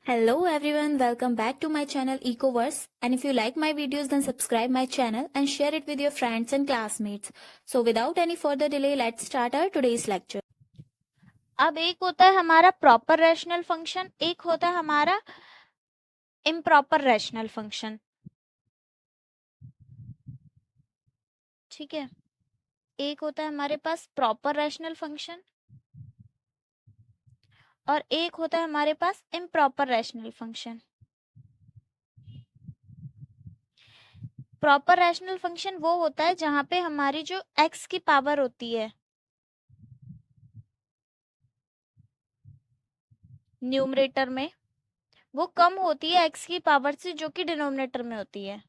Hello everyone, welcome back to my channel Ecoverse. And if you like my videos, then subscribe my channel and share it with your friends and classmates. So without any further delay, let's start our today's lecture. अब एक होता है हमारा proper rational function, एक होता है हमारा improper rational function. ठीक है, एक होता है हमारे पास प्रॉपर रैशनल फंक्शन और एक होता है हमारे पास improper rational function. Proper rational function वो होता है जहां पे हमारी जो x की पावर होती है न्यूमरेटर में, वो कम होती है x की पावर से जो कि डिनोमिनेटर में होती है।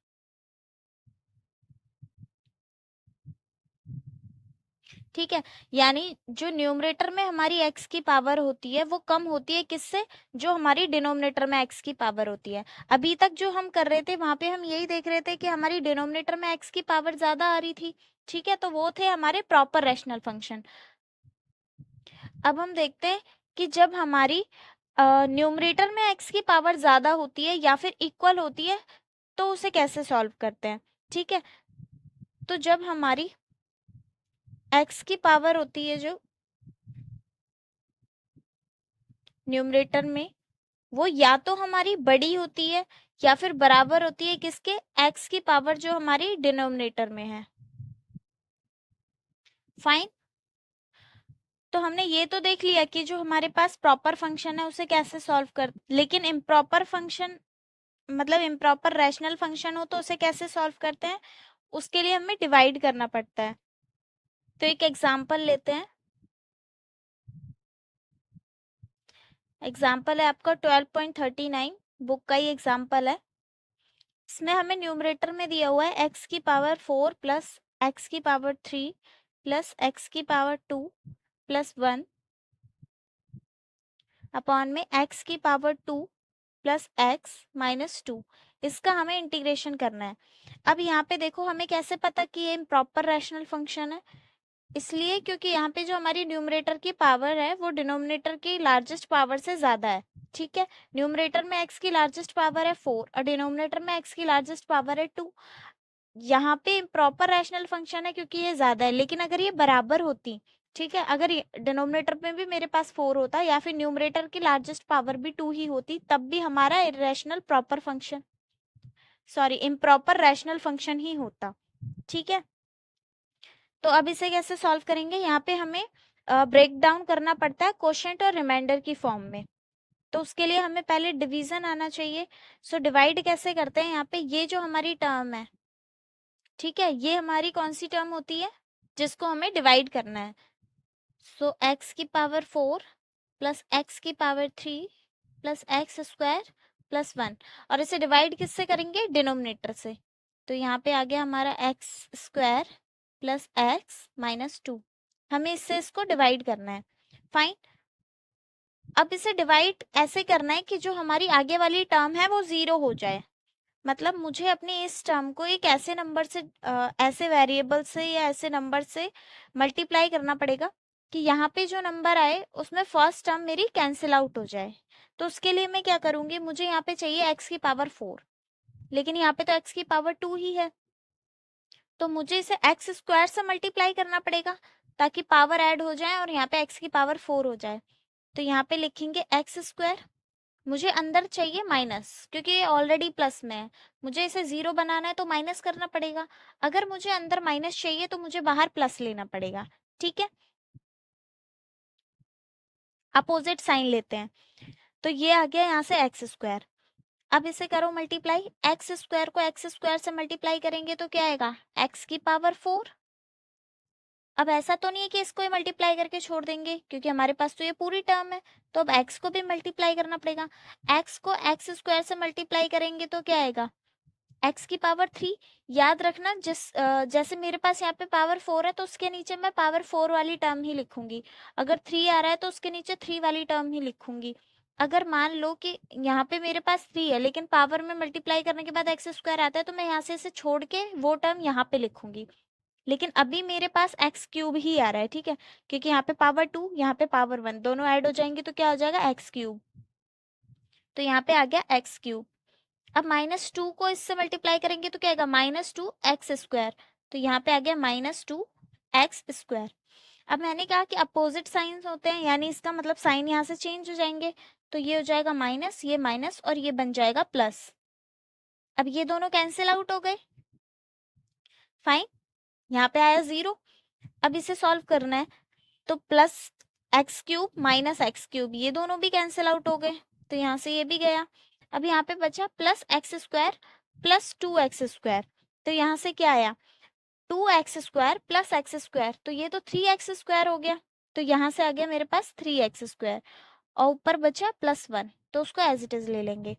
ठीक है, यानी जो न्यूमरेटर में हमारी x की पावर होती है वो कम होती है किससे? जो हमारी डिनोमिनेटर में x की पावर होती है। अभी तक जो हम कर रहे थे वहां पे हम यही देख रहे थे कि हमारी डिनोमिनेटर में x की पावर ज्यादा आ रही थी। ठीक है, तो वो थे हमारे प्रॉपर रैशनल फंक्शन। अब हम देखते हैं कि जब हमारी न्यूमरेटर में x की पावर ज्यादा होती है या फिर इक्वल होती है तो उसे कैसे सॉल्व करते हैं। ठीक है, तो जब हमारी x की पावर होती है जो न्यूमरेटर में, वो या तो हमारी बड़ी होती है या फिर बराबर होती है किसके? x की पावर जो हमारी डिनोमिनेटर में है। फाइन, तो हमने ये तो देख लिया कि जो हमारे पास प्रॉपर फंक्शन है उसे कैसे सॉल्व कर, लेकिन इम्प्रॉपर फंक्शन मतलब इम्प्रॉपर रैशनल फंक्शन हो तो उसे कैसे सॉल्व करते हैं? उसके लिए हमें डिवाइड करना पड़ता है। तो एक एग्जांपल लेते हैं। एग्जांपल है आपका 12.39, बुक का ही एग्जांपल है। इसमें हमें न्यूमरेटर में दिया हुआ है x की पावर 4 प्लस x की पावर 3 प्लस x की पावर 2 प्लस 1 अपॉन में x की पावर 2 प्लस x माइनस 2। इसका हमें इंटीग्रेशन करना है। अब यहाँ पे देखो, हमें कैसे पता कि ये इम्प्रॉपर रैशनल फंक्शन है? इसलिए क्योंकि यहाँ पे जो हमारी न्यूमरेटर की पावर है वो डिनोमिनेटर की लार्जेस्ट पावर से ज्यादा है। ठीक है, न्यूमरेटर में x की लार्जेस्ट पावर है 4 और डिनोमिनेटर में x की लार्जेस्ट पावर है 2। यहाँ पे प्रॉपर रैशनल फंक्शन है क्योंकि ये ज्यादा है, लेकिन अगर ये बराबर होती, ठीक है, अगर डिनोमिनेटर में भी मेरे पास 4 होता या फिर न्यूमरेटर की लार्जेस्ट पावर भी 2 ही होती, तब भी हमारा irrational proper function, sorry improper rational function ही होता। ठीक है, तो अब इसे कैसे सॉल्व करेंगे? यहाँ पे हमें ब्रेक डाउन करना पड़ता है क्वोशिएंट और रिमाइंडर की फॉर्म में। तो उसके लिए हमें पहले डिवीजन आना चाहिए। सो डिवाइड कैसे करते हैं? यहाँ पे ये जो हमारी टर्म है, ठीक है, ये हमारी कौन सी टर्म होती है जिसको हमें डिवाइड करना है? सो x की पावर 4 प्लस x की power 3 plus x square plus 1, और इसे डिवाइड किससे करेंगे? डिनोमिनेटर से। तो यहाँ पे आ गया हमारा x square plus x minus 2। हमें इससे इसको डिवाइड करना है। फाइन, अब इसे डिवाइड ऐसे करना है कि जो हमारी आगे वाली टर्म है वो जीरो हो जाए। मतलब मुझे अपनी इस टर्म को एक ऐसे नंबर से ऐसे वेरिएबल से या ऐसे नंबर से मल्टीप्लाई करना पड़ेगा कि यहाँ पे जो नंबर आए उसमें फर्स्ट टर्म मेरी कैंसिल आउट हो जाए। तो उसके लिए मैं क्या करूंगी? मुझे यहाँ पे चाहिए x की पावर 4, लेकिन यहाँ पे तो x की पावर 2 ही है, तो मुझे इसे एक्स स्क्वायर से मल्टीप्लाई करना पड़ेगा ताकि पावर ऐड हो जाए और यहाँ पे x की पावर 4 हो जाए। तो यहाँ पे लिखेंगे एक्स स्क्वायर, मुझे अंदर चाहिए माइनस क्योंकि ये ऑलरेडी प्लस में है, मुझे इसे जीरो बनाना है तो माइनस करना पड़ेगा। अगर मुझे अंदर माइनस चाहिए तो मुझे बाहर प्लस लेना पड़ेगा। ठीक है, अपोजिट साइन लेते हैं। तो ये आ गया यहाँ से एक्स स्क्वायर। अब इसे करो मल्टीप्लाई, एक्स स्क्वायर को एक्स स्क्वायर से मल्टीप्लाई करेंगे तो क्या आएगा? एक्स की पावर 4। अब ऐसा तो नहीं है कि इसको ही मल्टीप्लाई करके छोड़ देंगे क्योंकि हमारे पास तो ये पूरी टर्म है, तो अब x को भी मल्टीप्लाई करना पड़ेगा। x को एक्स स्क्वायर से मल्टीप्लाई करेंगे तो क्या आएगा? x की पावर 3। याद रखना, जैसे मेरे पास यहाँ पे पावर 4 है तो उसके नीचे मैं पावर 4 वाली टर्म ही लिखूंगी। अगर 3 आ रहा है तो उसके नीचे 3 वाली टर्म ही लिखूंगी। अगर मान लो कि यहाँ पे मेरे पास 3 है लेकिन पावर में मल्टीप्लाई करने के बाद एक्स स्क्वायर आता है, तो मैं यहाँ से इसे छोड़ के वो टर्म यहाँ पे लिखूंगी। लेकिन अभी मेरे पास एक्स क्यूब ही आ रहा है, ठीक है, क्योंकि यहाँ पे पावर 2 यहाँ पे पावर 1 दोनों ऐड हो जाएंगे तो क्या हो जाएगा? X cube. तो यहाँ पे आ गया एक्स क्यूब। अब -2 को इससे मल्टीप्लाई करेंगे तो क्या आएगा, -2x²। तो यहाँ पे आ गया -2x²। अब मैंने कहा कि अपोजिट साइंस होते हैं, यानी इसका मतलब साइन यहाँ से चेंज हो जाएंगे। तो ये हो जाएगा माइनस, ये माइनस, और ये बन जाएगा प्लस। अब ये दोनों कैंसिल आउट हो गए। फाइन, यहाँ पे आया 0। अब इसे सॉल्व करना है, तो +x³ -x³ ये दोनों भी कैंसिल आउट हो गए, तो यहाँ से ये भी गया। अब यहाँ पे बचा +x² +2x²। तो यहाँ से क्या आया, 2x² +x²। तो ये तो 3x² हो गया, तो यहाँ से आ गया मेरे पास 3x²। और ऊपर बचा +1, तो उसको एज इट इज ले लेंगे।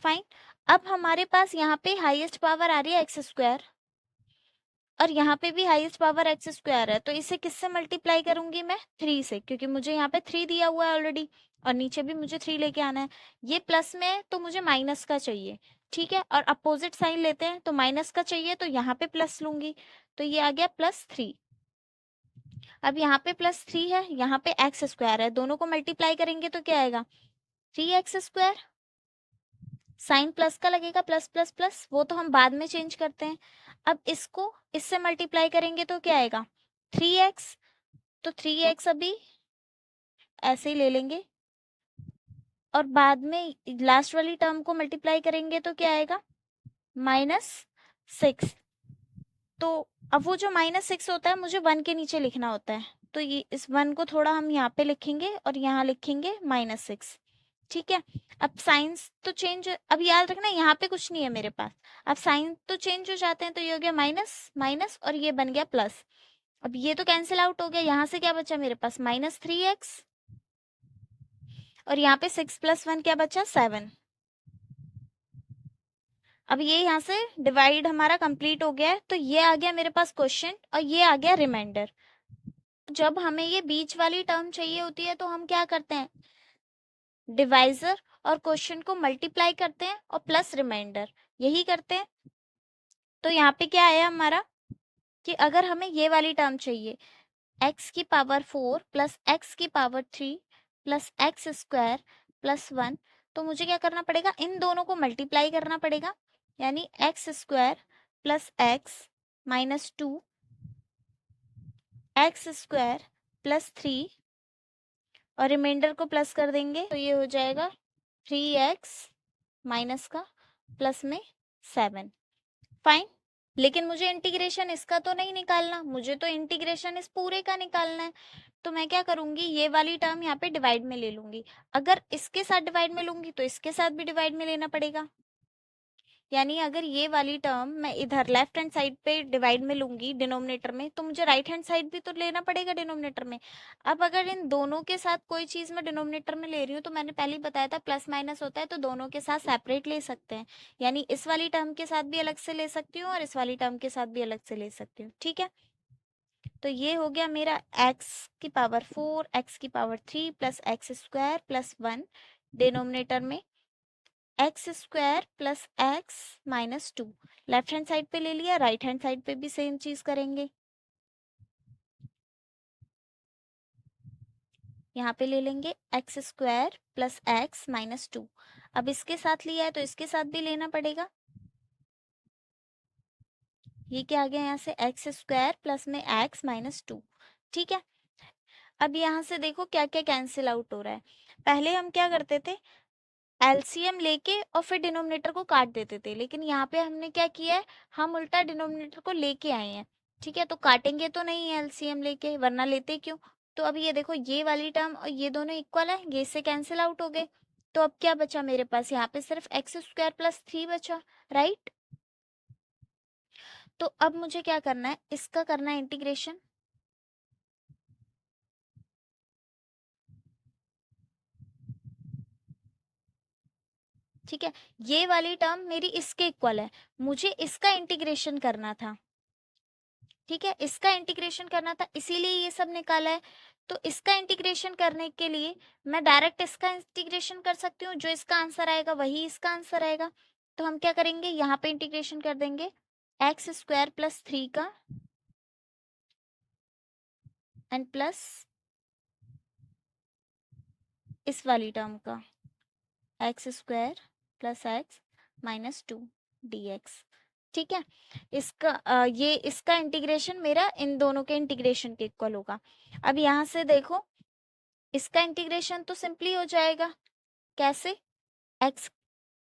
फाइन, अब हमारे पास यहाँ पे हाईएस्ट पावर आ रही है x², और यहाँ पे भी हाईएस्ट पावर x² है। तो इसे किससे मल्टीप्लाई करूंगी मैं, 3 से, क्योंकि मुझे यहाँ पे 3 दिया हुआ है ऑलरेडी, और नीचे भी मुझे 3 लेके आना है। ये प्लस में है तो मुझे माइनस का चाहिए, ठीक है, और अपोजिट साइन लेते हैं, तो माइनस का चाहिए तो यहाँ पे प्लस लूंगी। तो ये आ गया +3। अब यहाँ पे +3 है, यहाँ पे x² है, दोनों को मल्टीप्लाई करेंगे तो क्या आएगा, 3x²। साइन प्लस का लगेगा, प्लस प्लस प्लस, वो तो हम बाद में चेंज करते हैं। अब इसको इससे मल्टीप्लाई करेंगे तो क्या आएगा, 3x। तो 3x अभी ऐसे ही ले लेंगे, और बाद में लास्ट वाली टर्म को मल्टीप्लाई करेंगे तो क्या आएगा, -6। तो अब वो जो -6 होता है मुझे 1 के नीचे लिखना होता है, तो ये इस 1 को थोड़ा हम यहाँ पे लिखेंगे और यहाँ लिखेंगे -6, ठीक है। अब साइंस तो चेंज, अब याद रखना यहाँ पे कुछ नहीं है मेरे पास। अब साइन तो चेंज हो जाते हैं, तो ये हो गया माइनस माइनस, और ये बन गया प्लस। अब ये तो कैंसिल आउट हो गया, यहाँ से क्या बचा मेरे पास, -3x, और यहाँ पे 6 + 1 क्या बचा, 7। अब ये यहाँ से डिवाइड हमारा कंप्लीट हो गया है, तो ये आ गया मेरे पास क्वेश्चन, और ये आ गया रिमाइंडर। जब हमें ये बीच वाली टर्म चाहिए होती है तो हम क्या करते हैं, डिवाइजर और क्वेश्चन को मल्टीप्लाई करते हैं और प्लस रिमाइंडर, यही करते हैं। तो यहाँ पे क्या आया हमारा, कि अगर हमें ये वाली टर्म चाहिए, x⁴ plus x⁴ plus x² +1, तो मुझे क्या करना पड़ेगा, इन दोनों को मल्टीप्लाई करना पड़ेगा, यानी x² प्लस x -2 x² +3, और रिमाइंडर को प्लस कर देंगे तो ये हो जाएगा 3x माइनस का प्लस में 7। फाइन, लेकिन मुझे इंटीग्रेशन इसका तो नहीं निकालना, मुझे तो इंटीग्रेशन इस पूरे का निकालना है। तो मैं क्या करूंगी, ये वाली टर्म यहाँ पे डिवाइड में ले लूंगी। अगर इसके साथ डिवाइड में लूंगी तो इसके साथ भी डिवाइड में लेना पड़ेगा, यानी अगर ये वाली टर्म मैं इधर लेफ्ट हैंड साइड पे डिवाइड में लूंगी डिनोमिनेटर में, तो मुझे राइट हैंड साइड भी तो लेना पड़ेगा डिनोमिनेटर में। अब अगर इन दोनों के साथ कोई चीज मैं डिनोमिनेटर में ले रही हूँ, तो मैंने पहले ही बताया था प्लस माइनस होता है, तो दोनों के साथ सेपरेट ले सकते हैं, यानी इस वाली टर्म के साथ भी अलग से ले सकती हूँ और इस वाली टर्म के साथ भी अलग से ले सकती हूँ, ठीक है। तो ये हो गया मेरा x⁴ x⁴ plus x² +1 denominator में x² plus x -2 left hand side पे ले लिया, राइट हैंड साइड पे भी सेम चीज करेंगे। यहाँ पे ले लेंगे x² प्लस x -2। अब इसके साथ लिया है तो इसके साथ भी लेना पड़ेगा, ये क्या आ गया यहाँ से, x² प्लस में x -2, ठीक है। अब यहाँ से देखो क्या क्या कैंसिल आउट हो रहा है। पहले हम क्या करते थे, एलसीएम लेके और फिर डिनोमिनेटर को काट देते थे, लेकिन यहाँ पे हमने क्या किया है, हम उल्टा डिनोमिनेटर को लेके आए हैं, ठीक है। तो काटेंगे तो नहीं है एलसीएम लेके, वरना लेते क्यों। तो अब ये देखो, ये वाली टर्म और ये दोनों इक्वल है, ये से कैंसिल आउट हो गए। तो अब क्या बचा मेरे पास, यहाँ पे सिर्फ x² +3 बचा, राइट। तो अब मुझे क्या करना है, इसका करना है इंटीग्रेशन। ठीक है, ये वाली टर्म मेरी इसके इक्वल है, मुझे इसका इंटीग्रेशन करना था, ठीक है, इसका इंटीग्रेशन करना था, इसीलिए ये सब निकाला है। तो इसका इंटीग्रेशन करने के लिए मैं डायरेक्ट इसका इंटीग्रेशन कर सकती हूँ, जो इसका आंसर आएगा वही इसका आंसर आएगा। तो हम क्या करेंगे, यहाँ पे इंटीग्रेशन कर देंगे x² +3 का एंड प्लस इस वाली टर्म का x square plus x minus 2 dx। ठीक है, ये इसका इंटीग्रेशन मेरा इन दोनों के इंटीग्रेशन के इक्वल होगा। अब यहाँ से देखो, इसका इंटीग्रेशन तो सिंपली हो जाएगा। कैसे? एक्स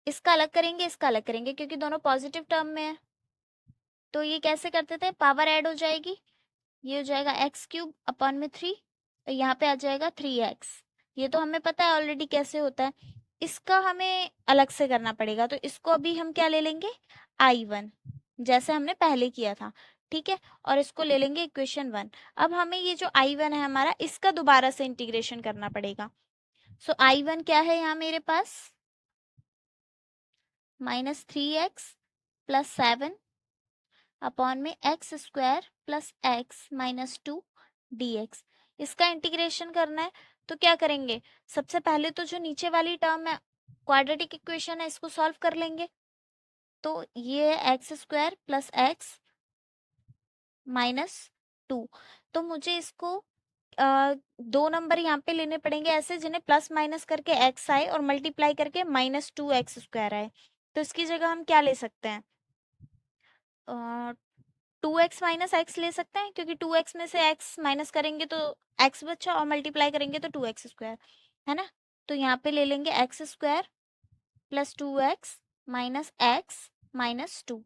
इसका अलग करेंगे, इसका अलग करेंगे, क्योंकि दोनों पॉजिटिव टर्म में है। तो ये कैसे करते थे, पावर ऐड हो जाएगी, ये हो जाएगा एक्स क्यूब अपॉन में 3, और यहाँ पे आ जाएगा 3x। ये तो हमें पता है ऑलरेडी कैसे होता है, इसका हमें अलग से करना पड़ेगा। तो इसको अभी हम क्या ले लेंगे, I1, जैसे हमने पहले किया था। ठीक है, और इसको ले लेंगे इक्वेशन 1। अब हमें ये जो I1 है हमारा, इसका दोबारा से इंटीग्रेशन करना पड़ेगा। सो I1 क्या है यहाँ मेरे पास, -3x प्लस 7 अपॉन में x square plus x minus 2 dx। इसका इंटीग्रेशन करना है, तो क्या करेंगे, सबसे पहले तो जो नीचे वाली टर्म है, क्वाड्रेटिक इक्वेशन है, इसको सॉल्व कर लेंगे। तो ये है x square plus x minus 2। तो मुझे इसको दो नंबर यहाँ पे लेने पड़ेंगे ऐसे, जिन्हें प्लस माइनस करके एक्स आए और मल्टीप्लाई करके -2x स्क्वायर आए। तो इसकी जगह हम क्या ले सकते हैं, 2x माइनस एक्स ले सकते हैं, क्योंकि 2x में से x माइनस करेंगे तो x बचा, और मल्टीप्लाई करेंगे तो 2x स्क्वायर, है ना। तो यहाँ पे ले लेंगे x square plus 2x minus x minus 2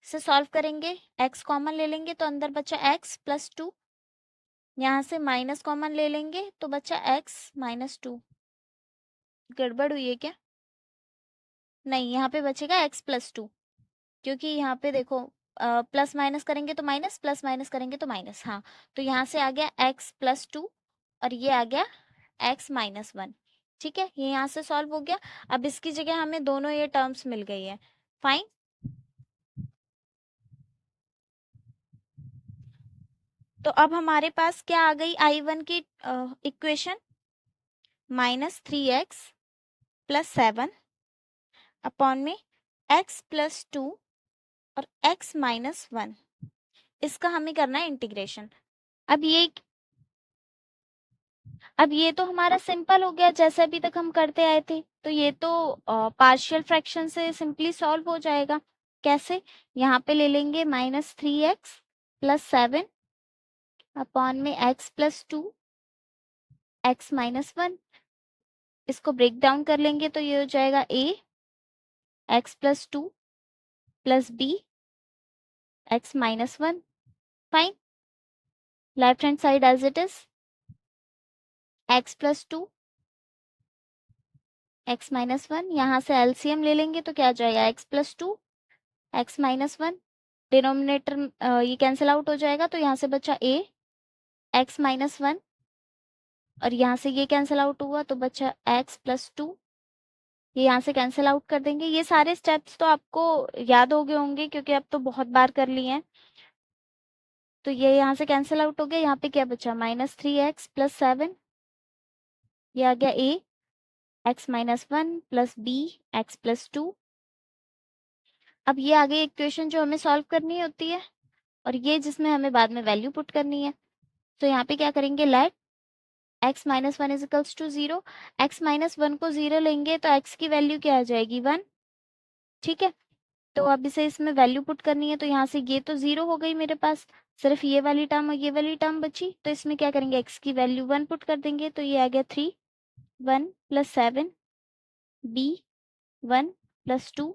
से सॉल्व करेंगे, x कॉमन ले लेंगे तो अंदर बचा x प्लस 2, यहाँ से माइनस कॉमन ले लेंगे तो बचा x माइनस 2। गड़बड़ हुई है क्या? नहीं, यहाँ पे बचेगा x प्लस 2, क्योंकि यहाँ पे देखो प्लस माइनस करेंगे तो माइनस, प्लस माइनस करेंगे तो माइनस। हाँ, तो यहाँ से आ गया x प्लस 2 और ये आ गया x माइनस 1। ठीक है, ये यहाँ से सॉल्व हो गया। अब इसकी जगह हमें दोनों ये टर्म्स मिल गई है। फाइन। तो अब हमारे पास क्या आ गई, I1 की इक्वेशन, -3x प्लस 7 अपॉन में x प्लस 2 और x माइनस 1। इसका हमें करना है इंटीग्रेशन। अब ये तो हमारा सिंपल हो गया, जैसे अभी तक हम करते आए थे। तो ये तो पार्शियल फ्रैक्शन से सिंपली सॉल्व हो जाएगा। कैसे? यहाँ पे ले लेंगे -3x प्लस 7 अपॉन में x प्लस 2 x माइनस 1। इसको ब्रेक डाउन कर लेंगे तो ये हो जाएगा a x plus 2 plus b x minus 1। Fine. Left hand side as it is, x plus 2 x minus 1। यहाँ से एलसीएम ले लेंगे तो क्या आ जाएगा, x plus 2 x minus 1। Denominator ये कैंसिल आउट हो जाएगा, तो यहाँ से बचा a x माइनस 1, और यहाँ से ये कैंसिल आउट हुआ तो बचा x प्लस 2। ये यहाँ से कैंसिल आउट कर देंगे। ये सारे स्टेप्स तो आपको याद हो गए होंगे, क्योंकि अब तो बहुत बार कर लिए हैं। तो ये यहाँ से कैंसिल आउट हो गया। यहाँ पे क्या बचा, -3x प्लस 7, ये आ गया a x minus 1 plus b x plus 2। अब ये आ गई इक्वेशन जो हमें सॉल्व करनी होती है, और ये जिसमें हमें बाद में वैल्यू पुट करनी है। तो यहाँ पे क्या करेंगे, let x minus 1 is equals to 0। x minus 1 को 0 लेंगे तो x की वैल्यू क्या आ जाएगी, 1। ठीक है, तो अब इसे इसमें वैल्यू पुट करनी है। तो यहाँ से ये तो 0 हो गई मेरे पास, सिर्फ ये वाली टर्म और ये वाली टर्म बची। तो इसमें क्या करेंगे, x की वैल्यू 1 पुट कर देंगे, तो ये आ गया 3 1 प्लस 7 b 1 प्लस 2,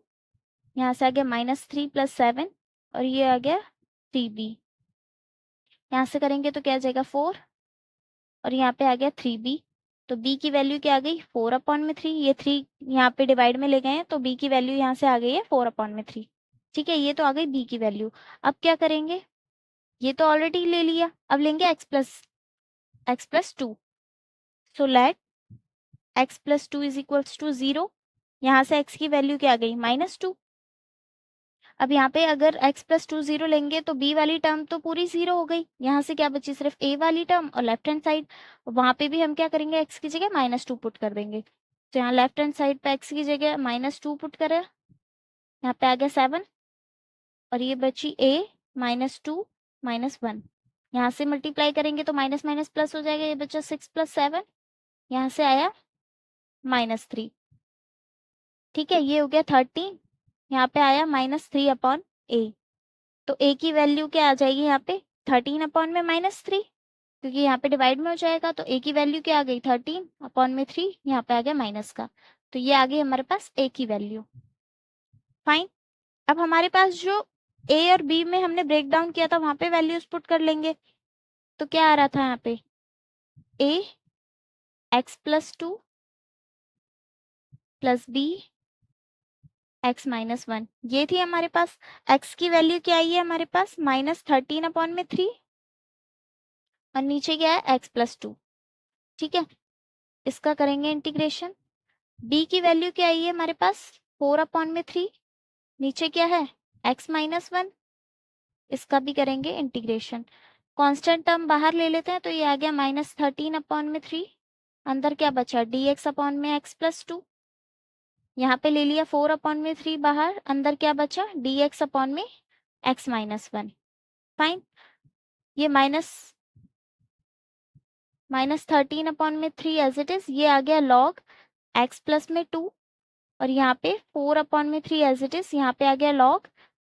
यहाँ से आ गया -3 प्लस 7, और ये आ गया 3b। यहाँ से करेंगे तो क्या आ जाएगा, 4, और यहाँ पे आ गया 3b। तो b की वैल्यू क्या आ गई, 4/3। ये 3 यहाँ पे डिवाइड में ले गए हैं, तो b की वैल्यू यहाँ से आ गई है 4/3। ठीक है, ये तो आ गई b की वैल्यू। अब क्या करेंगे, ये तो ऑलरेडी ले लिया, अब लेंगे x plus 2। So let x plus 2 is equals to 0। यहाँ से x की वैल्यू क्या आ गई, -2। अब यहाँ पे अगर x प्लस 2 0 लेंगे तो b वाली टर्म तो पूरी 0 हो गई। यहाँ से क्या बची, सिर्फ a वाली टर्म, और लेफ्ट हैंड साइड वहाँ पे भी हम क्या करेंगे, x की जगह -2 पुट कर देंगे। तो यहाँ लेफ्ट हैंड साइड पे x की जगह -2 पुट करें, यहाँ पे आ गया 7, और ये बची a -2 -1। यहाँ से मल्टीप्लाई करेंगे तो माइनस माइनस प्लस हो जाएगा, ये बचा 6 प्लस 7, यहाँ से आया -3। ठीक है, ये हो गया 13, यहाँ पे आया -3/a। तो a की वैल्यू क्या आ जाएगी यहाँ पे 13/3, क्योंकि यहाँ पे डिवाइड में हो जाएगा। तो a की वैल्यू क्या आ गई 13/3, यहाँ पे आ गया माइनस का। तो ये आ गई हमारे पास a की वैल्यू। फाइन। अब हमारे पास जो a और b में हमने ब्रेक डाउन किया था वहां पे वैल्यूज पुट कर लेंगे। तो क्या आ रहा था यहाँ पे a x+2 plus b x-1, ये थी हमारे पास। x की वैल्यू क्या आई है हमारे पास -13/3, और नीचे क्या है x+2। ठीक है, इसका करेंगे इंटीग्रेशन। b की वैल्यू क्या आई है हमारे पास 4/3, नीचे क्या है x-1, इसका भी करेंगे इंटीग्रेशन। कांस्टेंट टर्म बाहर ले लेते हैं, तो ये आ गया -13/3, अंदर क्या बचा dx/x+2, यहाँ पे ले लिया 4/3 बाहर, अंदर क्या बचा dx/x-1। फाइन। ये -13/3 एज इट इज, ये आ गया log x+2, और यहाँ पे 4/3 एज इट इज, यहाँ पे आ गया log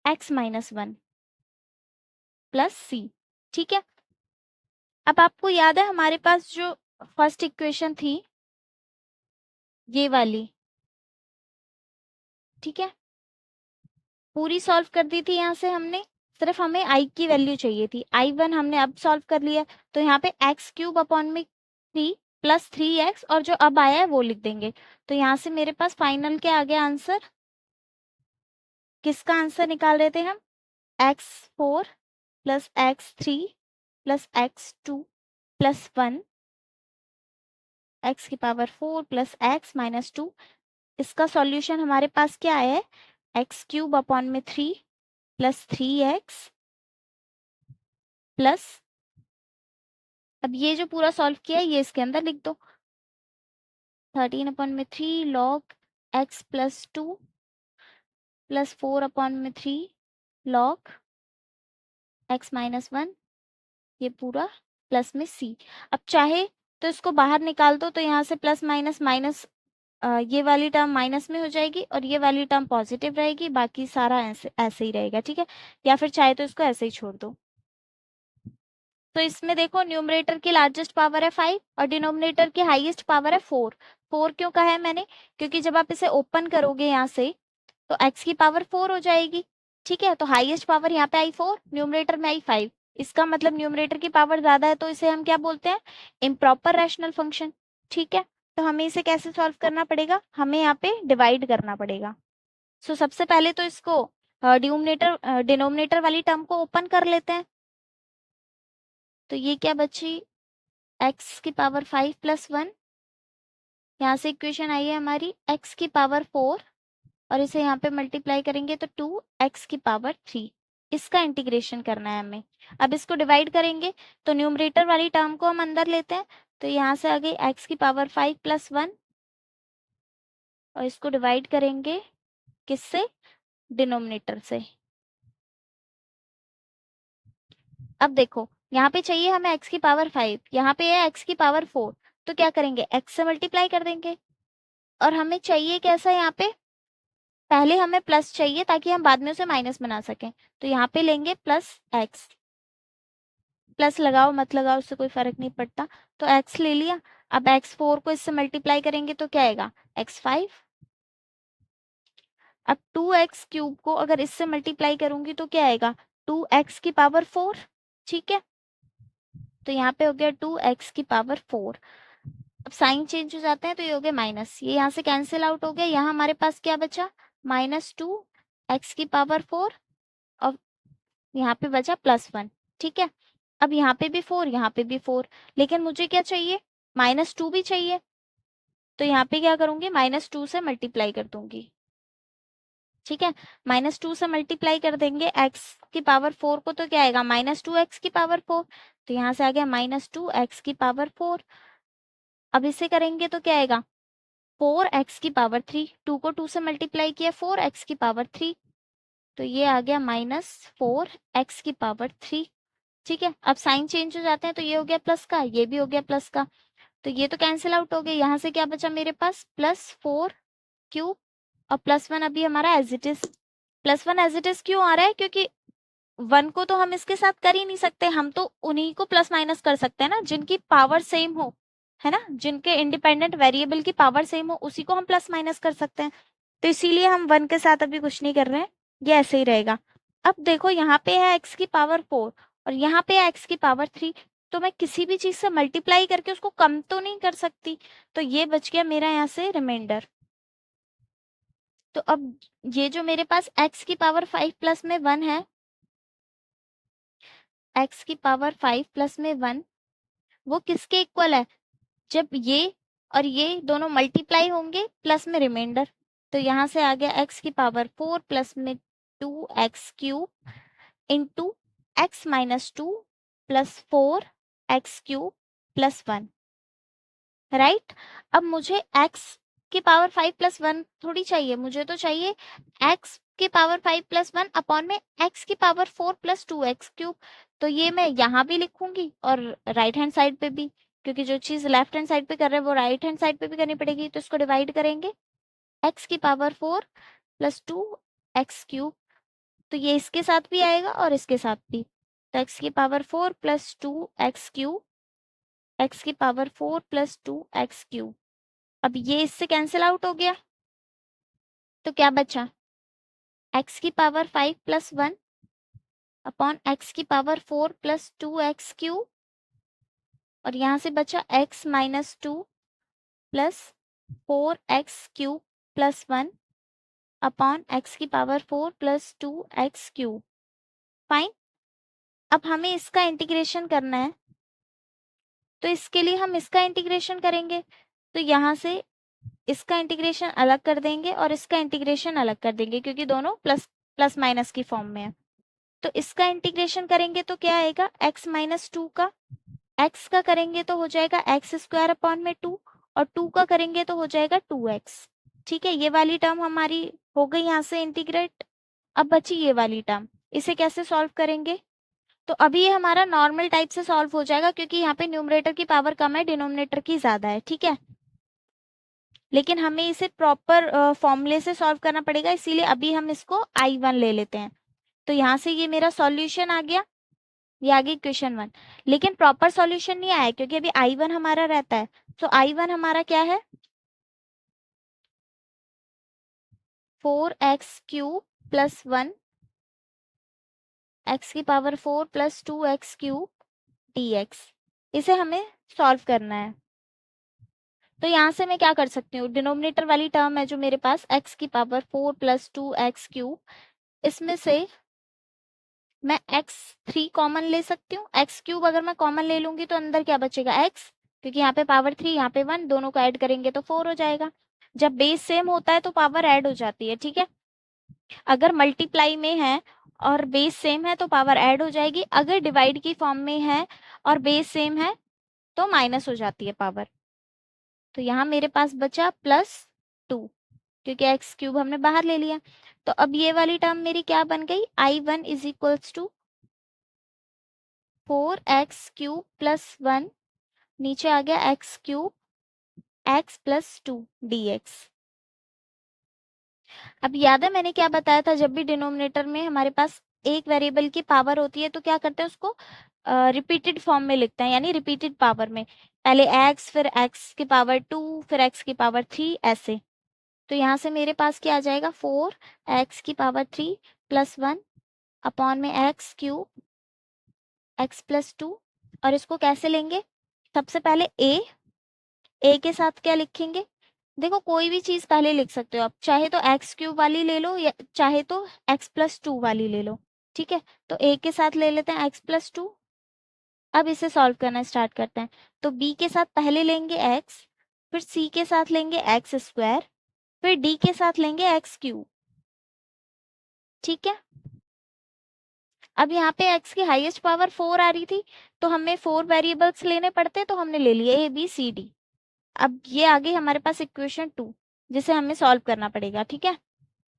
x-1 प्लस c। ठीक है, अब आपको याद है हमारे पास जो फर्स्ट इक्वेशन थी ये वाली, ठीक है, पूरी सॉल्व कर दी थी यहाँ से हमने। सिर्फ हमें i की वैल्यू चाहिए थी, I1 हमने अब सॉल्व कर लिया। तो यहाँ पे x³ प्लस 3x, और जो अब आया है वो लिख देंगे। तो यहाँ से मेरे पास फाइनल क्या आ गया आंसर, किसका आंसर निकाल रहे थे हम, x4 plus x3 plus x2 plus 1 x⁴ plus x-2। इसका सॉल्यूशन हमारे पास क्या आया है x³ प्लस 3x प्लस, अब ये जो पूरा सॉल्व किया है ये इसके अंदर लिख दो, 13/3 log x+2 plus 4/3 log x-1, ये पूरा प्लस में c। अब चाहे तो इसको बाहर निकाल दो, तो यहाँ से प्लस माइनस माइनस, ये वाली टर्म माइनस में हो जाएगी और ये वाली टर्म पॉजिटिव रहेगी, बाकी सारा ऐसे ऐसे ही रहेगा। ठीक है, या फिर चाहे तो इसको ऐसे ही छोड़ दो। तो इसमें देखो न्यूमरेटर की लार्जेस्ट पावर है 5 और डिनोमिनेटर की हाईएस्ट पावर है 4। 4 क्यों कहा है मैंने, क्योंकि जब आप इसे ओपन करोगे यहाँ से तो x की पावर 4 हो जाएगी। ठीक है, तो हाईएस्ट पावर यहाँ पे आई 4, न्यूमरेटर में आई 5। इसका मतलब न्यूमरेटर की पावर ज्यादा है, तो इसे हम क्या बोलते हैं, इम्प्रॉपर रैशनल फंक्शन। ठीक है, तो हमें इसे कैसे सॉल्व करना पड़ेगा, हमें यहाँ पे डिवाइड करना पड़ेगा। सो सबसे पहले तो इसको डिनोमिनेटर वाली टर्म को ओपन कर लेते हैं। तो ये क्या बची x की पावर 5 प्लस 1, यहाँ से इक्वेशन आई है हमारी x की पावर 4, और इसे यहाँ पे मल्टीप्लाई करेंगे तो 2x की पावर 3। इसका इंटीग्रेशन करना है हमें। अब इसको डिवाइड करेंगे तो न्यूमरेटर वाली टर्म को हम अंदर लेते हैं, तो यहाँ से आ गई x की पावर 5 प्लस 1, और इसको डिवाइड करेंगे किससे, डिनोमिनेटर से। अब देखो यहाँ पे चाहिए हमें x की पावर 5, यहाँ पे है x की पावर 4, तो क्या करेंगे x से मल्टीप्लाई कर देंगे। और हमें चाहिए कैसा, यहाँ पे पहले हमें प्लस चाहिए ताकि हम बाद में उसे माइनस बना सकें, तो यहाँ पे लेंगे प्लस x, प्लस लगाओ मत लगाओ उससे कोई फर्क नहीं पड़ता। तो x ले लिया, अब x4 को इससे मल्टीप्लाई करेंगे तो क्या आएगा x5। अब 2x³ को अगर इससे मल्टीप्लाई करूंगी तो क्या आएगा 2x की पावर 4। ठीक है, तो यहाँ पे हो गया 2x की पावर 4। अब साइन चेंज हो जाते हैं तो ये हो गया माइनस, ये यहाँ से कैंसिल आउट हो गया, यहाँ हमारे पास क्या बचा -2x की पावर 4, और यहाँ पे बचा +1। ठीक है, अब यहाँ पे भी 4, यहाँ पे भी 4, लेकिन मुझे क्या चाहिए -2 भी चाहिए, तो यहाँ पे क्या करूंगी -2 से मल्टीप्लाई कर दूंगी। ठीक है, -2 से मल्टीप्लाई कर देंगे x की पावर 4 को, तो क्या आएगा -2x की पावर 4, तो यहाँ से आ गया -2x की पावर 4। अब इसे करेंगे तो क्या आएगा 4x की पावर 3, 2 को 2 से मल्टीप्लाई किया 4x की पावर 3, तो ये आ गया -4x की पावर 3। ठीक है, अब साइन चेंज हो जाते हैं तो ये हो गया प्लस का, ये भी हो गया प्लस का, तो ये तो कैंसिल आउट हो गया, यहाँ से क्या बचा मेरे पास +4³ और +1 अभी हमारा as it is. +1 as it is क्यों आ रहा है? क्योंकि 1 को तो हम इसके साथ कर ही नहीं सकते, हम तो उन्हीं को प्लस माइनस कर सकते हैं ना जिनकी पावर सेम हो, है ना, जिनके इंडिपेंडेंट वेरिएबल की पावर सेम हो उसी को हम प्लस माइनस कर सकते हैं। तो इसीलिए हम 1 के साथ अभी कुछ नहीं कर रहे हैं, ये ऐसे ही रहेगा। अब देखो यहाँ पे है x की पावर 4 और यहाँ पे है x की पावर 3, तो मैं किसी भी चीज से मल्टीप्लाई करके उसको कम तो नहीं कर सकती, तो ये बच गया मेरा यहाँ से रिमाइंडर। तो अब ये जो मेरे पास x की पावर 5 प्लस में 1 है, x की पावर 5 प्लस में 1, वो किसके इक्वल है? जब ये और ये दोनों मल्टीप्लाई होंगे प्लस में रिमाइंडर। तो यहाँ से आ गया x की पावर 4 प्लस में 2x³ into x minus 2 plus 4x³ plus 1, right. अब मुझे x की पावर 5 प्लस 1 थोड़ी चाहिए, मुझे तो चाहिए x की पावर 5 प्लस 1 अपॉन में x की पावर 4 प्लस 2x³। तो ये मैं यहाँ भी लिखूंगी और राइट हैंड साइड पे भी, क्योंकि जो चीज लेफ्ट हैंड साइड पे कर रहे हैं वो राइट हैंड साइड पे भी करनी पड़ेगी, तो इसको डिवाइड करेंगे x की पावर 4 प्लस 2x³। तो ये इसके साथ भी आएगा और इसके साथ भी, तो x की पावर 4 प्लस 2x³, x की पावर 4 प्लस 2x³। अब ये इससे कैंसिल आउट हो गया, तो क्या बचा? x की पावर 5 प्लस 1 अपॉन x की पावर 4 प्लस 2x³ और यहाँ से बचा x minus 2 plus 4x³ plus 1 upon x की पावर 4 प्लस 2x³। फाइन। अब हमें इसका इंटीग्रेशन करना है, तो इसके लिए हम इसका इंटीग्रेशन करेंगे, तो यहाँ से इसका इंटीग्रेशन अलग कर देंगे और इसका इंटीग्रेशन अलग कर देंगे, क्योंकि दोनों प्लस प्लस माइनस की फॉर्म में है। तो इसका इंटीग्रेशन करेंगे तो क्या आएगा? x माइनस 2 का, x का करेंगे तो हो जाएगा x² अपॉन में 2 और 2 का करेंगे तो हो जाएगा 2x। ठीक है, ये वाली टर्म हमारी हो गई यहाँ से इंटीग्रेट। अब बची ये वाली टर्म, इसे कैसे सॉल्व करेंगे? तो अभी ये हमारा नॉर्मल टाइप से सॉल्व हो जाएगा, क्योंकि यहाँ पे न्यूमरेटर की पावर कम है, डिनोमिनेटर की ज्यादा है, ठीक है। लेकिन हमें इसे प्रॉपर फॉर्मूले से सॉल्व करना पड़ेगा, इसीलिए अभी हम इसको I1 ले लेते हैं। तो यहाँ से ये मेरा सॉल्यूशन आ गया, ये आ गई इक्वेशन 1। लेकिन प्रॉपर सॉल्यूशन नहीं आया, क्योंकि अभी I1 हमारा रहता है। तो I1 हमारा क्या है? 4x³ प्लस 1 x की पावर 4 प्लस 2x³ dx। इसे हमें सॉल्व करना है। तो यहाँ से मैं क्या कर सकती हूँ, डिनोमिनेटर वाली टर्म है जो मेरे पास x की पावर 4 प्लस 2x³, इसमें से मैं x3 कॉमन ले सकती हूँ। x³ अगर मैं कॉमन ले लूंगी तो अंदर क्या बचेगा? x, क्योंकि यहाँ पे पावर 3 यहाँ पे 1, दोनों को ऐड करेंगे तो 4 हो जाएगा। जब बेस सेम होता है तो पावर ऐड हो जाती है, ठीक है। अगर मल्टीप्लाई में है और बेस सेम है तो पावर ऐड हो जाएगी, अगर डिवाइड की फॉर्म में है और बेस सेम है तो माइनस हो जाती है पावर। तो यहाँ मेरे पास बचा +2, क्योंकि x³ हमने बाहर ले लिया। तो अब ये वाली टर्म मेरी क्या बन गई? I1 is equals to 4x³ plus 1, नीचे आ गया x³ x प्लस 2 dx। अब याद है मैंने क्या बताया था, जब भी डिनोमिनेटर में हमारे पास एक वेरिएबल की पावर होती है तो क्या करते हैं, उसको रिपीटेड फॉर्म में लिखते हैं, यानी रिपीटेड पावर में, पहले x फिर x की पावर 2 फिर x की पावर 3 ऐसे। तो यहाँ से मेरे पास क्या आ जाएगा? 4x की पावर 3 प्लस 1 अपॉन में x³ x प्लस 2। और इसको कैसे लेंगे? सबसे पहले a के साथ क्या लिखेंगे? देखो कोई भी चीज पहले लिख सकते हो आप, चाहे तो x³ वाली ले लो या चाहे तो x प्लस 2 वाली ले लो, ठीक है। तो a के साथ ले लेते हैं x प्लस 2। अब इसे सॉल्व करना स्टार्ट करते हैं। तो b के साथ पहले लेंगे x, फिर c के साथ लेंगे x², फिर d के साथ लेंगे x³, ठीक है। अब यहाँ पे x की हाईएस्ट पावर 4 आ रही थी, तो हमें 4 वेरिएबल्स लेने पड़ते, तो हमने ले लिए a b c d। अब ये आ गई हमारे पास इक्वेशन 2, जिसे हमें सॉल्व करना पड़ेगा, ठीक है।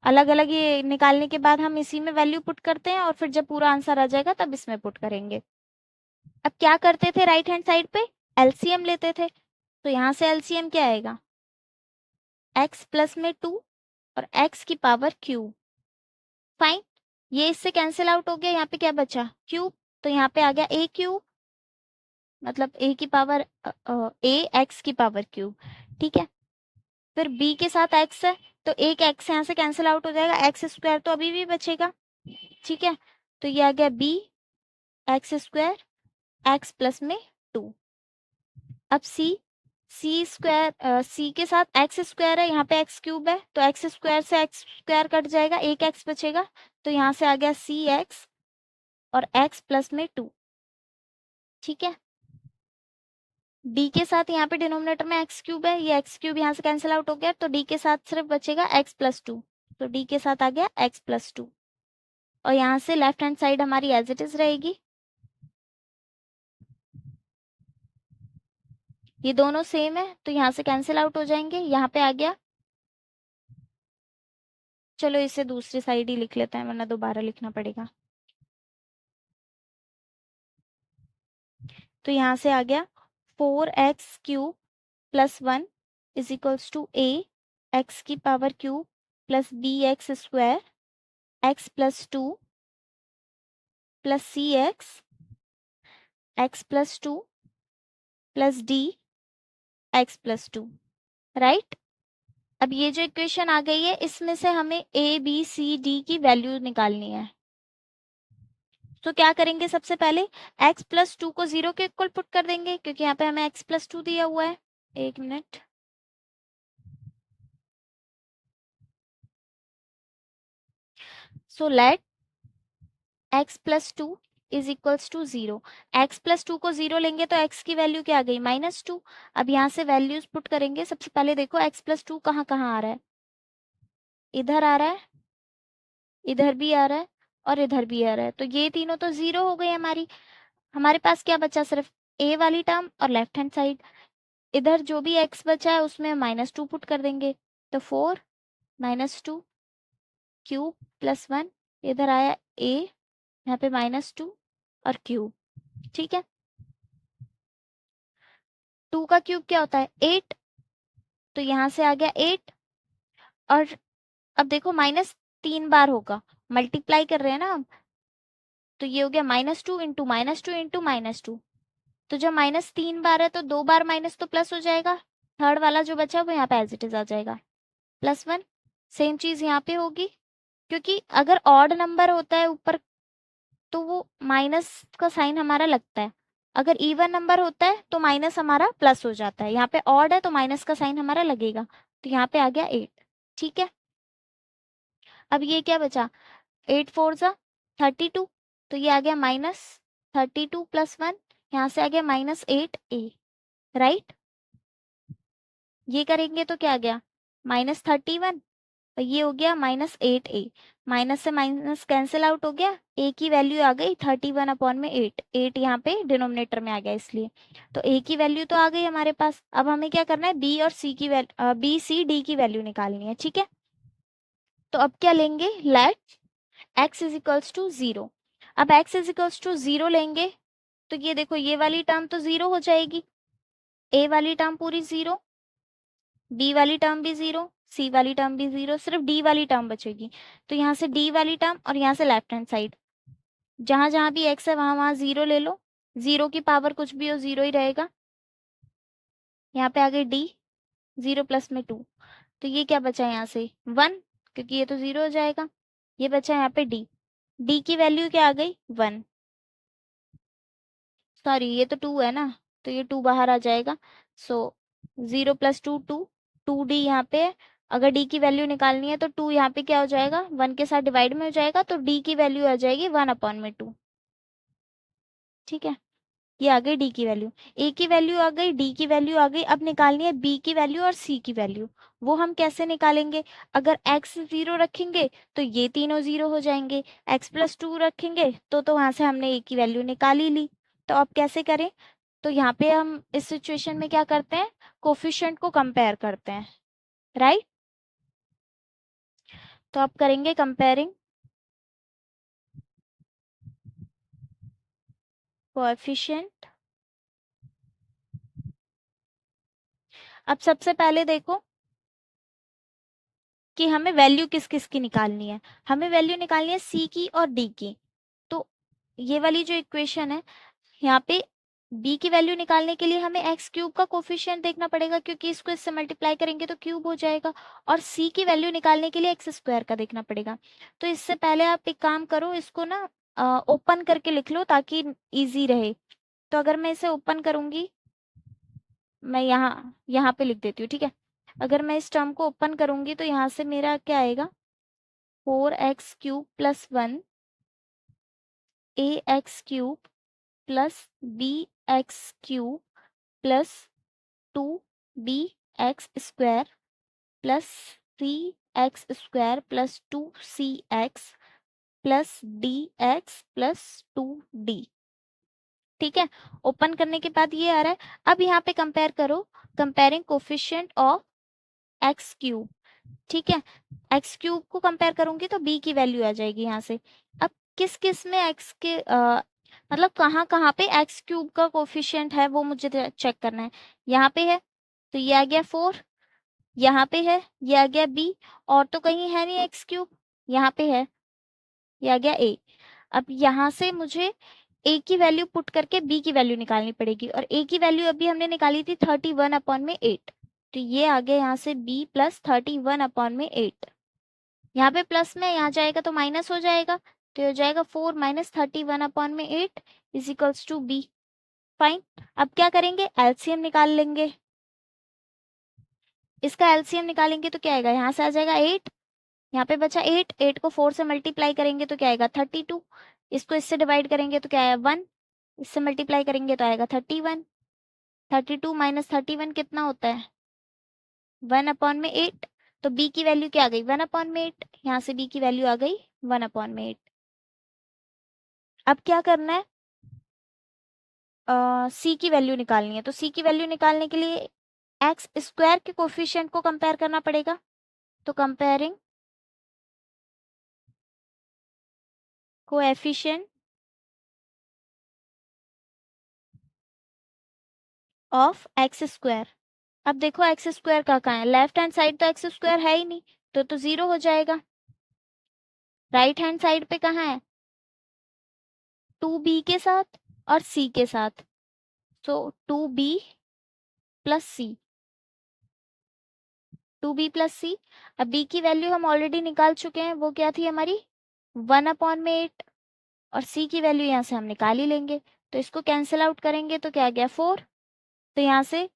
अलग अलग ये निकालने के बाद हम इसी में वैल्यू पुट करते हैं और फिर जब पूरा आंसर आ जाएगा तब इसमें पुट करेंगे। अब क्या करते थे, राइट हैंड साइड पे एलसीएम लेते थे। तो यहाँ से एलसीएम क्या आएगा? x प्लस में 2 और x की पावर क्यूब। फाइन, ये इससे कैंसिल आउट हो गया, यहाँ पे क्या बचा क्यूब, तो यहाँ पे आ गया a क्यूब, मतलब a की पावर x की पावर क्यूब। ठीक है, फिर b के साथ x है तो एक x यहाँ से कैंसिल आउट हो जाएगा, एक्स स्क्वायर तो अभी भी बचेगा। ठीक है, तो ये आ गया b x square, x plus में 2। अब सी स्क्वायर, सी के साथ एक्स स्क्वायर है, यहाँ पे एक्स क्यूब है, तो एक्स स्क्वायर से एक्स स्क्वायर कट जाएगा, एक एक्स बचेगा, तो यहाँ से आ गया सी एक्स और एक्स प्लस में 2। ठीक है, डी के साथ यहाँ पे डिनोमिनेटर में एक्स क्यूब है, ये एक्स क्यूब यहाँ से कैंसिल आउट हो गया, तो डी के साथ सिर्फ बचेगा एक्स प्लस 2, तो डी के साथ आ गया एक्स प्लस 2। और यहाँ से लेफ्ट हैंड साइड हमारी एज इट इज रहेगी, ये दोनों सेम है तो यहाँ से कैंसिल आउट हो जाएंगे, यहाँ पे आ गया, चलो इसे दूसरी साइड ही लिख लेते हैं वरना दोबारा लिखना पड़ेगा। तो यहाँ से आ गया 4x cube plus 1 is equals to a x की power cube plus b x square x plus 2 plus c x plus 2 plus d x plus 2। Right, अब ये जो इक्वेशन आ गई है इसमें से हमें a b c d की वैल्यू निकालनी है। तो क्या करेंगे, सबसे पहले x प्लस 2 को 0 के इक्वल पुट कर देंगे, क्योंकि यहाँ पे हमें x प्लस 2 दिया हुआ है। एक minute, so let x plus 2 is equals to 0। x plus 2 को 0 लेंगे तो x की वैल्यू क्या आ गई, -2। अब यहाँ से वैल्यूज पुट करेंगे, सबसे पहले देखो x प्लस 2 कहाँ कहाँ आ रहा है, इधर आ रहा है, इधर भी आ रहा है और इधर भी आ रहा है, तो ये तीनों तो 0 हो गई हमारी। हमारे पास क्या बचा, सिर्फ a वाली टर्म और लेफ्ट हैंड साइड, इधर जो भी x बचा है उसमें -2 पुट कर देंगे, तो 4 -2 क्यूब प्लस 1, इधर आया a, यहाँ पे -2 और क्यूब। ठीक है, 2 का क्यूब क्या होता है 8, तो यहाँ से आ गया 8। और अब देखो -3 बार होगा, मल्टीप्लाई कर रहे हैं ना हम, तो ये हो गया -2 इंटू -2 इंटू -2, तो जब -3 बार है तो 2 बार माइनस तो प्लस हो जाएगा, थर्ड वाला जो बचा वो यहाँ पे एज इट इज आ जाएगा +1। सेम चीज यहाँ पे होगी, क्योंकि अगर ऑड नंबर होता है ऊपर तो वो माइनस का साइन हमारा लगता है, अगर इवन नंबर होता है तो माइनस हमारा प्लस हो जाता है, यहाँ पे ऑड है तो माइनस का साइन हमारा लगेगा, तो यहाँ पे आ गया 8। ठीक है, अब ये क्या बचा, 8 4 जा 32, तो ये आ गया -32 प्लस 1, यहाँ से आ गया -8a। राइट, ये करेंगे तो क्या आ गया -31, और ये हो गया -8a, माइनस से माइनस कैंसिल आउट हो गया, a की वैल्यू आ गई 31/8, 8 यहाँ पे डिनोमिनेटर में आ गया इसलिए, तो a की वैल्यू तो आ गई हमारे पास। अब हमें क्या करना है, b और c की वैल्यू b c d की वैल्यू निकालनी है। ठीक है, तो अब क्या लेंगे, let x is equals to 0। अब x इज इक्वल्स टू 0 लेंगे तो ये देखो ये वाली टर्म तो 0 हो जाएगी, a वाली टर्म पूरी 0, b वाली टर्म भी 0, c वाली टर्म भी 0, सिर्फ d वाली टर्म बचेगी, तो यहाँ से d वाली टर्म और यहाँ से लेफ्ट हैंड साइड जहां जहां भी x है वहां वहां 0 ले लो, 0 की पावर कुछ भी हो 0 ही रहेगा। यहाँ पे आ गई d, 0 प्लस में 2, तो ये क्या बचा यहाँ से 1, क्योंकि ये तो 0 हो जाएगा, ये बचा यहाँ पे d, d की वैल्यू क्या आ गई 1, सॉरी ये तो 2 है ना, तो ये 2 बाहर आ जाएगा, सो 0 प्लस 2 2, 2d यहाँ पे है। अगर d की वैल्यू निकालनी है तो 2 यहाँ पे क्या हो जाएगा 1 के साथ डिवाइड में हो जाएगा, तो d की वैल्यू आ जाएगी 1/2। ठीक है, ये आ गई d की वैल्यू, a की वैल्यू आ गई, d की वैल्यू आ गई, अब निकालनी है b की वैल्यू और c की वैल्यू। वो हम कैसे निकालेंगे, अगर x 0 रखेंगे तो ये तीनों 0 हो जाएंगे, x प्लस 2 रखेंगे तो वहां से हमने a की वैल्यू निकाल ही ली। तो अब कैसे करें, तो यहाँ पे हम इस सिचुएशन में क्या करते हैं, कोफिशिएंट को कंपेयर करते हैं। राइट, तो आप करेंगे कंपेयरिंग कोएफिशिएंट। अब सबसे पहले देखो कि हमें वैल्यू किस किस की निकालनी है। हमें वैल्यू निकालनी है सी की और डी की। तो ये वाली जो इक्वेशन है, यहाँ पे b की वैल्यू निकालने के लिए हमें एक्स क्यूब का कोफिशिएंट देखना पड़ेगा, क्योंकि इसको इससे मल्टीप्लाई करेंगे तो क्यूब हो जाएगा। और c की वैल्यू निकालने के लिए एक्स स्क्वायर का देखना पड़ेगा। तो इससे पहले आप एक काम करो, इसको ना ओपन करके लिख लो ताकि इजी रहे। तो अगर मैं इसे ओपन करूंगी, मैं यहाँ पे लिख देती हूँ, ठीक है। अगर मैं इस टर्म को ओपन करूंगी तो यहाँ से मेरा क्या आएगा, 4x³ + 1 ax³ + bx³ + 2bx² + 3x² + 2cx + dx + 2d। ठीक है, ओपन करने के बाद ये आ रहा है। अब यहाँ पे कंपेयर करो, कंपेयरिंग कोफिशिएंट ऑफ x³। ठीक है, x³ को कंपेयर करूंगी तो b की वैल्यू आ जाएगी यहाँ से। अब किस किस में x के मतलब कहाँ कहाँ पे x³ का कोफिशिएंट है वो मुझे चेक करना है। यहाँ पे है तो ये आ गया 4, यहाँ पे है ये आ गया b, और तो कहीं है नहीं x³, यहाँ पे है ये आ गया a। अब यहाँ से मुझे a की वैल्यू पुट करके b की वैल्यू निकालनी पड़ेगी, और a की वैल्यू अभी हमने निकाली थी 31/8। तो ये आ गया यहाँ से b + 31/8। यहाँ पे प्लस में यहाँ जाएगा तो माइनस हो जाएगा, तो ये हो जाएगा 4 - 31/8 = b। फाइन। अब क्या करेंगे, एलसीएम निकाल लेंगे। इसका एलसीएम निकालेंगे तो क्या आएगा, यहाँ से आ जाएगा 8, यहाँ पे बचा 8, 8 को 4 से मल्टीप्लाई करेंगे तो क्या आएगा 32, इसको इससे डिवाइड करेंगे तो क्या आएगा 1, इससे मल्टीप्लाई करेंगे तो आएगा 31। 32 - 31 कितना होता है 1/8। तो b की वैल्यू क्या आ गई 1/8, यहाँ से b की वैल्यू आ गई 1/8। अब क्या करना है, c की वैल्यू निकालनी है। तो c की वैल्यू निकालने के लिए x² के कोफिशिएंट को कंपेयर करना पड़ेगा। तो कंपेयरिंग कोएफिशिएंट ऑफ x²। अब देखो x² कहाँ है, लेफ्ट हैंड साइड तो x² है ही नहीं, तो 0 हो जाएगा। राइट हैंड साइड पे कहाँ है, 2b के साथ और c के साथ, तो 2b + c, 2b + c। अब b की वैल्यू हम ऑलरेडी निकाल चुके हैं, वो क्या थी हमारी 1/8, और c की वैल्यू यहाँ से हम निकाल ही लेंगे। तो इसको कैंसिल आउट करेंगे तो क्या आ गया 4। तो यहाँ से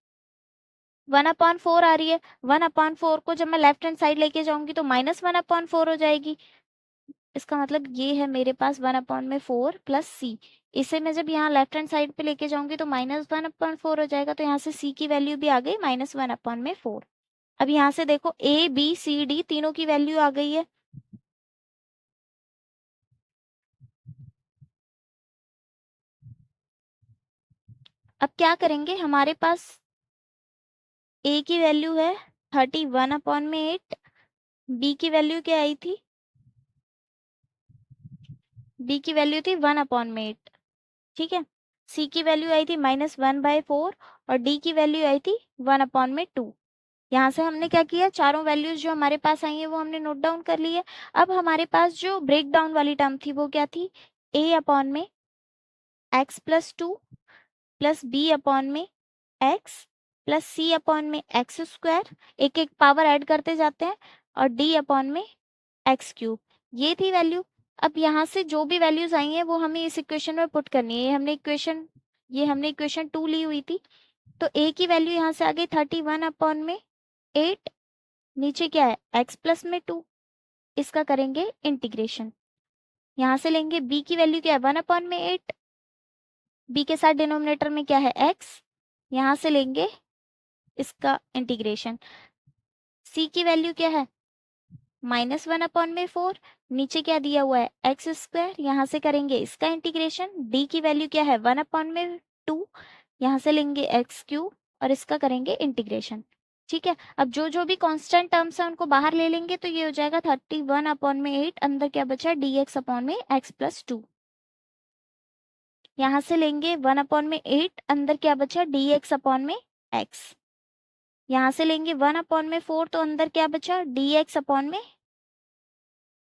1/4 आ रही है, 1/4 को जब मैं लेफ्ट हैंड साइड लेके जाऊंगी तो -1/4 हो जाएगी। इसका मतलब ये है मेरे पास 1/4 + c। इसे मैं जब यहाँ लेफ्ट हैंड साइड पे लेके जाऊंगी तो -1/4 हो जाएगा, तो यहाँ से c की वैल्यू भी आ गई -1/4। अब यहाँ से देखो a b c d तीनों की वैल्यू आ गई है। अब क्या करेंगे, हमारे पास a की वैल्यू है 31/8, b की वैल्यू क्या आई थी, b की वैल्यू थी 1/8। ठीक है, c की वैल्यू आई थी -1/4 और d की वैल्यू आई थी 1/2। यहाँ से हमने क्या किया, चारों वैल्यूज जो हमारे पास आई है वो हमने नोट डाउन कर ली है। अब हमारे पास जो ब्रेक डाउन वाली टर्म थी वो क्या थी, a/x + 2 + b/x + c/x², एक एक पावर ऐड करते जाते हैं, और d/x³, ये थी वैल्यू। अब यहाँ से जो भी वैल्यूज आई हैं वो हमें इस इक्वेशन में पुट करनी है। ये हमने इक्वेशन 2 ली हुई थी। तो a की वैल्यू यहाँ से आ गई 31/8, नीचे क्या है x + 2, इसका करेंगे इंटीग्रेशन। यहाँ से लेंगे b की वैल्यू क्या है 1/8, b के साथ डिनोमिनेटर में क्या है x, यहाँ से लेंगे इसका इंटीग्रेशन। c की वैल्यू क्या है -1/4, नीचे क्या दिया हुआ है x², यहाँ से करेंगे इसका इंटीग्रेशन। d की वैल्यू क्या है 1/2, यहाँ से लेंगे x³ और इसका करेंगे इंटीग्रेशन। ठीक है, अब जो जो भी कांस्टेंट टर्म्स है उनको बाहर ले लेंगे तो ये हो जाएगा 31/8, अंदर क्या बचा dx/x + 2। यहाँ से लेंगे 1/8, अंदर क्या बचा dx/x। यहाँ से लेंगे 1/4, तो अंदर क्या बचा, dx अपॉन में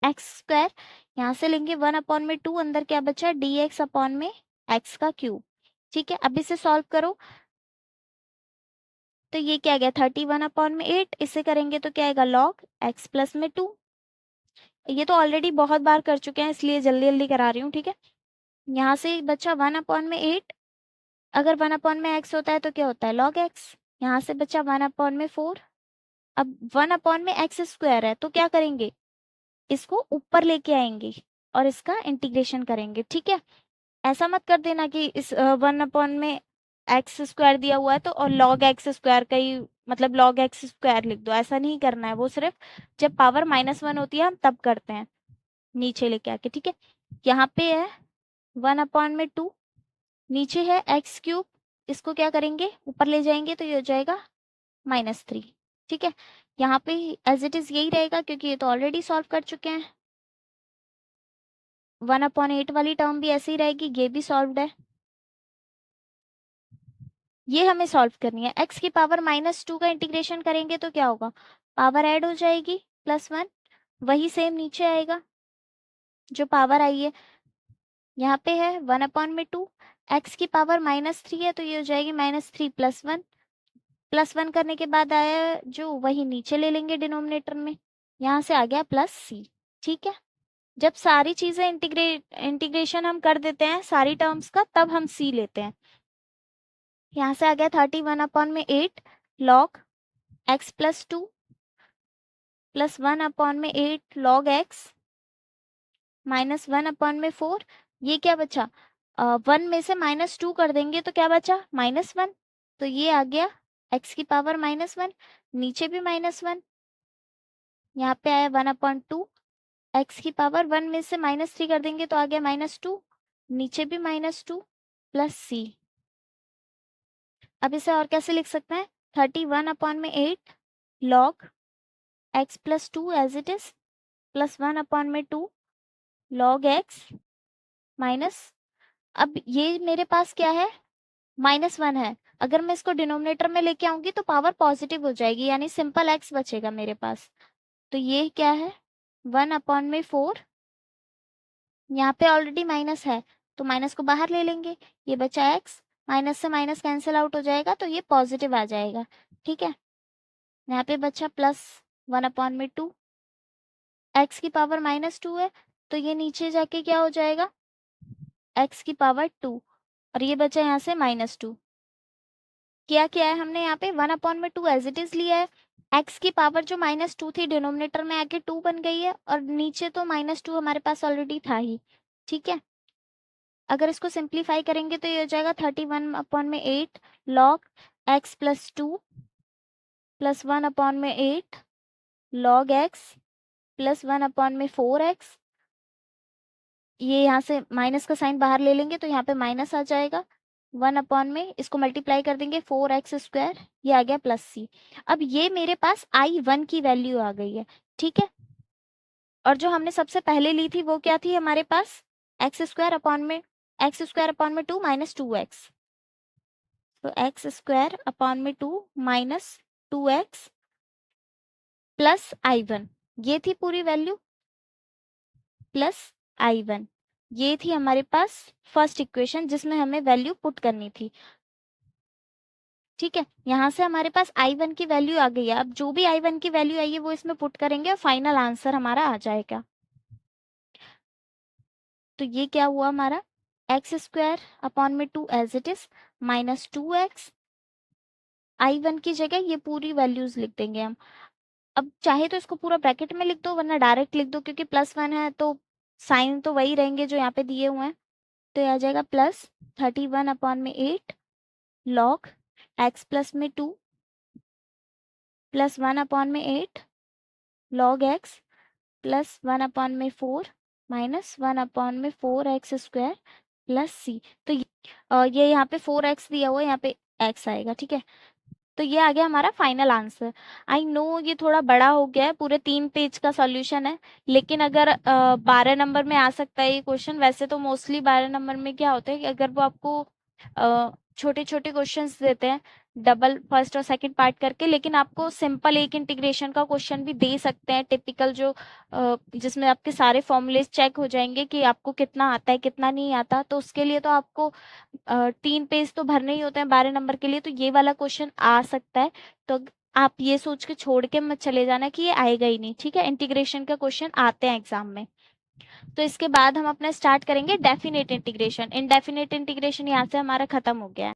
एक्स स्क्वायर। यहाँ से लेंगे 1/2, अंदर क्या बचा, dx अपॉन में एक्स का क्यूब। ठीक है, अब इसे सॉल्व करो तो ये क्या गया, 31/8। इसे करेंगे तो क्या आएगा, लॉग एक्स प्लस में 2। ये तो ऑलरेडी बहुत बार कर चुके हैं, इसलिए जल्दी जल्दी करा रही हूँ। ठीक है, यहाँ से बचा 1/8। अगर 1/x होता है तो क्या होता है, लॉग एक्स। यहाँ से बचा 1/4। अब 1/x स्क्वायर है तो क्या करेंगे, इसको ऊपर लेके आएंगे और इसका इंटीग्रेशन करेंगे। ठीक है, ऐसा मत कर देना कि इस 1/x स्क्वायर दिया हुआ है तो और लॉग एक्स स्क्वायर का ही मतलब लॉग एक्स स्क्वायर लिख दो, ऐसा नहीं करना है। वो सिर्फ जब पावर -1 होती है हम तब करते हैं, नीचे लेके आके। ठीक है, यहाँ पे है 1/2, नीचे है एक्स क्यूब, इसको क्या करेंगे, ऊपर ले जाएंगे तो ये हो जाएगा -3। ठीक है, यहाँ पे एज इट इज यही रहेगा क्योंकि ये तो ऑलरेडी सॉल्व कर चुके हैं। 1/8 वाली टर्म भी ऐसे ही रहेगी, ये भी सॉल्व्ड है। ये हमें सॉल्व करनी है। x की पावर -2 का इंटीग्रेशन करेंगे तो क्या होगा, पावर ऐड हो जाएगी +1, वही सेम नीचे आएगा जो पावर आई है। यहाँ पे है 1/2, x की पावर -3 है तो ये हो जाएगी -3 +1 करने के बाद आया जो वही नीचे ले लेंगे डिनोमिनेटर में, यहाँ से आ गया +c। ठीक है, जब सारी चीजें इंटीग्रेशन हम कर देते हैं सारी टर्म्स का, तब हम c लेते हैं। यहाँ से आ गया 31/8 log x plus 2 plus 1/8 log x minus 1/4। ये क्या बचा, 1 में से -2 कर देंगे तो क्या बचा, -1। तो ये आ गया x की पावर -1, नीचे भी -1, यहाँ पे आया 1/2। x की पावर 1 में से -3 कर देंगे तो आ गया -2, नीचे भी -2 प्लस c। अब इसे और कैसे लिख सकते हैं, 31/8 log x plus 2 as it is plus 1/2 log x minus, अब ये मेरे पास क्या है, -1 है। अगर मैं इसको डिनोमिनेटर में लेके आऊंगी तो पावर पॉजिटिव हो जाएगी, यानी सिंपल x बचेगा मेरे पास। तो ये क्या है, 1/4। यहाँ पे ऑलरेडी माइनस है तो माइनस को बाहर ले लेंगे, ये बचा x, माइनस से माइनस कैंसिल आउट हो जाएगा तो ये पॉजिटिव आ जाएगा। ठीक है, यहाँ पे बचा प्लस 1/2, x की पावर -2 है तो ये नीचे जाके क्या हो जाएगा, x की पावर 2, और ये बचा यहाँ से -2। क्या किया है हमने, यहाँ पे 1/2 एज इट इज लिया है, x की पावर जो -2 थी डिनोमिनेटर में आके 2 बन गई है, और नीचे तो -2 हमारे पास ऑलरेडी था ही। ठीक है, अगर इसको सिंप्लीफाई करेंगे तो ये हो जाएगा 31/8 log x plus 2 plus 1/8 log x plus 1/4x। ये यहाँ से माइनस का साइन बाहर ले लेंगे तो यहाँ पे माइनस आ जाएगा, 1 में इसको मल्टीप्लाई कर देंगे 4x², ये आ गया +c। अब ये मेरे पास I1 की वैल्यू आ गई है। ठीक है, और जो हमने सबसे पहले ली थी वो क्या थी हमारे पास, x² 2 माइनस 2x, तो x² 2 minus 2x plus I1, ये थी पूरी वैल्यू प्लस I1। ये थी हमारे पास फर्स्ट इक्वेशन जिसमें हमें वैल्यू पुट करनी थी। ठीक है, यहाँ से हमारे पास I1 की वैल्यू आ गई है। अब जो भी I1 की वैल्यू आई है वो इसमें पुट करेंगे और फाइनल आंसर हमारा आ जाएगा। तो ये क्या हुआ हमारा, x² 2 as it is minus 2x, I1 की जगह ये पूरी वैल्यूज लिख देंगे हम। अब चाहे तो इसको पूरा ब्रैकेट में लिख दो वरना डायरेक्ट लिख दो, क्योंकि +1 है तो साइन तो वही रहेंगे जो यहाँ पे दिए हुए हैं। तो ये आ जाएगा प्लस 31/8 लॉग x प्लस में 2 plus 1/8 log x plus 1/4 minus 1/4x² plus c। तो ये यहाँ पे 4x दिया हुआ है, यहाँ पे x आएगा। ठीक है, तो ये आ गया हमारा फाइनल आंसर। आई नो ये थोड़ा बड़ा हो गया है, पूरे 3 पेज का सॉल्यूशन है, लेकिन अगर 12 नंबर में आ सकता है ये क्वेश्चन। वैसे तो मोस्टली 12 नंबर में क्या होता है कि अगर वो आपको छोटे छोटे क्वेश्चंस देते हैं डबल फर्स्ट और सेकंड पार्ट करके, लेकिन आपको सिंपल एक इंटीग्रेशन का क्वेश्चन भी दे सकते हैं, टिपिकल जो जिसमें आपके सारे फॉर्मूलेज चेक हो जाएंगे कि आपको कितना आता है कितना नहीं आता। तो उसके लिए तो आपको 3 पेज तो भरने ही होते हैं 12 नंबर के लिए, तो ये वाला क्वेश्चन आ सकता है। तो आप ये सोच के छोड़ के मत चले जाना कि ये आएगा ही नहीं, ठीक है। इंटीग्रेशन का क्वेश्चन आते हैं एग्जाम में। तो इसके बाद हम अपना स्टार्ट करेंगे डेफिनेट इंटीग्रेशन। इनडेफिनेट इंटीग्रेशन यहाँ से हमारा खत्म हो गया है।